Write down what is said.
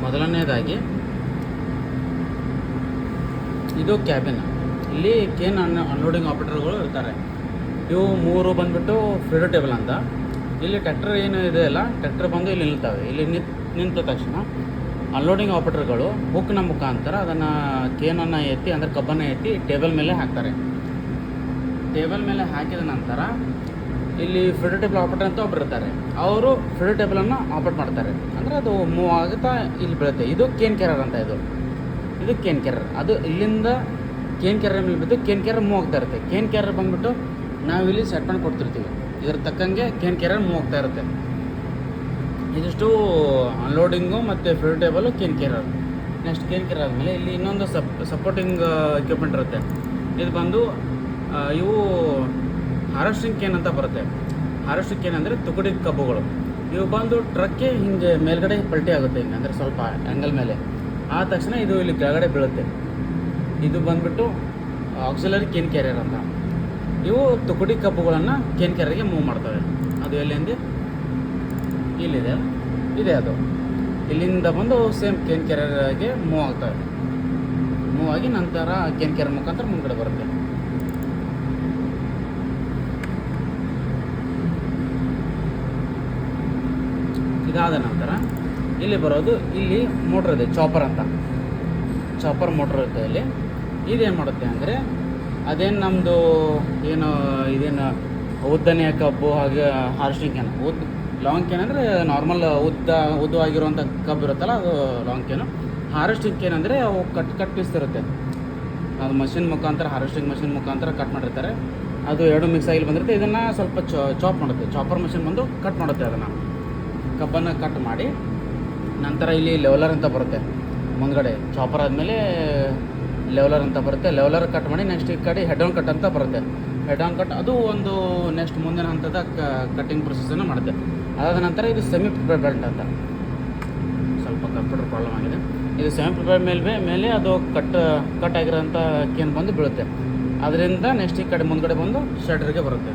ಮೊದಲನೇದಾಗಿ ಇದು ಕ್ಯಾಬಿನ್. ಇಲ್ಲಿ ಕೇನ್ ಅನ್ಲೋಡಿಂಗ್ ಆಪರೇಟರ್ಗಳು ಇರ್ತಾರೆ. ಇವು 3 ಬಂದುಬಿಟ್ಟು ಫೀಡರ್ ಟೇಬಲ್ ಅಂತ. ಇಲ್ಲಿ ಟ್ರ್ಯಾಕ್ಟರ್ ಏನು ಇದೆ ಅಲ್ಲ, ಟ್ರ್ಯಾಕ್ಟರ್ ಬಂದು ಇಲ್ಲಿ ನಿಲ್ತವೆ. ಇಲ್ಲಿ ನಿಂತ ತಕ್ಷಣ ಅನ್ಲೋಡಿಂಗ್ ಆಪರೇಟರ್ಗಳು ಹುಕ್ನ ಮುಖಾಂತರ ಅದನ್ನು ಕೇನನ್ನು ಎತ್ತಿ, ಅಂದರೆ ಕಬ್ಬನ್ನು ಎತ್ತಿ ಟೇಬಲ್ ಮೇಲೆ ಹಾಕ್ತಾರೆ. ಟೇಬಲ್ ಮೇಲೆ ಹಾಕಿದ ನಂತರ ಇಲ್ಲಿ ಫೀಡರ್ ಟೇಬಲ್ ಆಪರೇಟರ್ ಅಂತ ಒಬ್ಬರು ಇರ್ತಾರೆ. ಅವರು ಫೀಡರ್ ಟೇಬಲನ್ನು ಆಪರೇಟ್ ಮಾಡ್ತಾರೆ. ಅಂದರೆ ಅದು ಮೂವ್ ಆಗುತ್ತಾ ಇಲ್ಲಿ ಬೀಳುತ್ತೆ. ಇದು ಕೇನ್ ಕ್ಯಾರರ್ ಅಂತ. ಇದು ಕೇನ್ ಕ್ಯಾರರ್. ಅದು ಇಲ್ಲಿಂದ ಕೇನ್ ಕ್ಯಾರರ್ ಮೇಲೆ ಬಿದ್ದು ಕೇನ್ ಕ್ಯಾರರ್ ಮೂವ್ ಆಗ್ತಾ ಇರುತ್ತೆ. ಕೇನ್ ಕ್ಯಾರರ್ ಬಂದುಬಿಟ್ಟು ನಾವಿಲ್ಲಿ ಸೆಟ್ ಮಾಡಿ ಕೊಡ್ತಿರ್ತೀವಿ. ಇದ್ರ ತಕ್ಕಂಗೆ ಕೇನ್ ಕ್ಯಾರರ್ ಮೂವ್ ಆಗ್ತಾ ಇರುತ್ತೆ. ಇದಿಷ್ಟು ಅನ್ಲೋಡಿಂಗು ಮತ್ತು feeder table cane carrier. Next cane carrier ಆದಮೇಲೆ ಇಲ್ಲಿ ಇನ್ನೊಂದು ಸಪೋರ್ಟಿಂಗ್ ಎಕ್ವಿಪ್ಮೆಂಟ್ ಇರುತ್ತೆ. ಇದು ಬಂದು ಇವು ಹಾರ್ವೆಸ್ಟಿಂಗ್ ಕೇನ್ ಅಂತ ಬರುತ್ತೆ. ಹಾರ್ವೆಸ್ಟಿಂಗ್ ಕೇನ್ ಅಂದರೆ ತುಕಡಿ ಕಬ್ಬುಗಳು. ಇವು ಬಂದು ಟ್ರಕ್ಗೆ ಹಿಂಗೆ ಮೇಲ್ಗಡೆ ಪಲ್ಟಿ ಆಗುತ್ತೆ, ಹಿಂಗೆ ಅಂದರೆ ಸ್ವಲ್ಪ ಆ್ಯಂಗಲ್ ಮೇಲೆ ಆದ ತಕ್ಷಣ ಇದು ಇಲ್ಲಿ ಕೆಳಗಡೆ ಬೀಳುತ್ತೆ. ಇದು ಬಂದುಬಿಟ್ಟು ಆಕ್ಸಿಲರಿ ಕೇನ್ ಕ್ಯಾರಿಯರ್ ಅಂತ. ಇವು ತುಕಡಿ ಕಬ್ಬುಗಳನ್ನು ಕೇನ್ ಕ್ಯಾರಿಯರ್ಗೆ ಮೂವ್ ಮಾಡ್ತವೆ. ಅದು ಎಲ್ಲಿಂದ ಇಲ್ಲಿದೆ, ಇದೆ ಅದು. ಇಲ್ಲಿಂದ ಬಂದು ಸೇಮ್ ಕೇನ್ ಕ್ಯಾರಿಯರ್ಗೆ ಮೂವ್ ಆಗ್ತವೆ. ಮೂವ್ ಆಗಿ ನಂತರ ಕೇನ್ ಕ್ಯಾರಿಯರ್ ಮುಖಾಂತರ ಮುಂದ್ಗಡೆ ಬರುತ್ತೆ. ಇದಾದ ನಂತರ ಇಲ್ಲಿ ಬರೋದು, ಇಲ್ಲಿ ಮೋಟ್ರ್ ಇದೆ, ಚಾಪರ್ ಅಂತ. ಚಾಪರ್ ಮೋಟ್ರ್ ಇರುತ್ತೆ ಇಲ್ಲಿ. ಇದೇನು ಮಾಡುತ್ತೆ ಅಂದರೆ, ಅದೇನು ನಮ್ಮದು ಏನು ಇದೇನು ಉದ್ದನೆಯ ಕಬ್ಬು ಹಾಗೆ ಹಾರ್ವೆಸ್ಟಿಂಗ್ ಕ್ಯಾನ್. ಲಾಂಗ್ ಕ್ಯಾನ್ ಅಂದರೆ ನಾರ್ಮಲ್ ಉದ್ದವಾಗಿರುವಂಥ ಕಬ್ಬು ಇರುತ್ತಲ್ಲ, ಅದು ಲಾಂಗ್ ಕ್ಯಾನು. ಹಾರ್ವೆಸ್ಟಿಂಗ್ ಕ್ಯಾನ್ ಅಂದರೆ ಅವು ಕಟ್ ಪೀಸ್ ಇರುತ್ತೆ. ಅದು ಮಷಿನ್ ಮುಖಾಂತರ, ಹಾರ್ವೆಸ್ಟಿಂಗ್ ಮಷಿನ್ ಮುಖಾಂತರ ಕಟ್ ಮಾಡಿರ್ತಾರೆ. ಅದು ಎರಡು ಮಿಕ್ಸ್ ಆಗಿ ಬಂದಿರುತ್ತೆ. ಇದನ್ನು ಸ್ವಲ್ಪ ಚಾಪ್ ಮಾಡುತ್ತೆ. ಚಾಪರ್ ಮಷಿನ್ ಬಂದು ಕಟ್ ಮಾಡುತ್ತೆ. ಅದನ್ನು ಕಬ್ಬನ್ನು ಕಟ್ ಮಾಡಿ ನಂತರ ಇಲ್ಲಿ ಲೆವೆಲರ್ ಅಂತ ಬರುತ್ತೆ ಮುಂದ್ಗಡೆ. ಚಾಪರ್ ಆದಮೇಲೆ ಲೆವೆಲರ್ ಅಂತ ಬರುತ್ತೆ. ಲೆವೆಲರ್ ಕಟ್ ಮಾಡಿ ನೆಕ್ಸ್ಟ್ ಈ ಕಡೆ ಹೆಡ್ ಆನ್ ಕಟ್ ಅಂತ ಬರುತ್ತೆ. ಹೆಡ್ ಆನ್ ಕಟ್ ಅದು ಒಂದು ನೆಕ್ಸ್ಟ್ ಮುಂದಿನ ಹಂತದ ಕಟ್ಟಿಂಗ್ ಪ್ರೊಸೆಸನ್ನು ಮಾಡುತ್ತೆ. ಅದಾದ ನಂತರ ಇದು ಸೆಮಿ ಪ್ರಿಪೇರ್ಡ್ ಬೆಲ್ಟ್ ಅಂತ. ಸ್ವಲ್ಪ ಕಂಪ್ಯೂಟರ್ ಪ್ರಾಬ್ಲಮ್ ಆಗಿದೆ. ಇದು ಸೆಮಿ ಪ್ರಿಪೇರ್ಡ್ ಮೇಲೆ ಅದು ಕಟ್ ಆಗಿರೋಂಥ ಕೇನ್ ಬಂದು ಬೀಳುತ್ತೆ. ಅದರಿಂದ ನೆಕ್ಸ್ಟ್ ಈ ಕಡೆ ಮುಂದ್ಗಡೆ ಬಂದು ಶಟರ್ಗೆ ಬರುತ್ತೆ.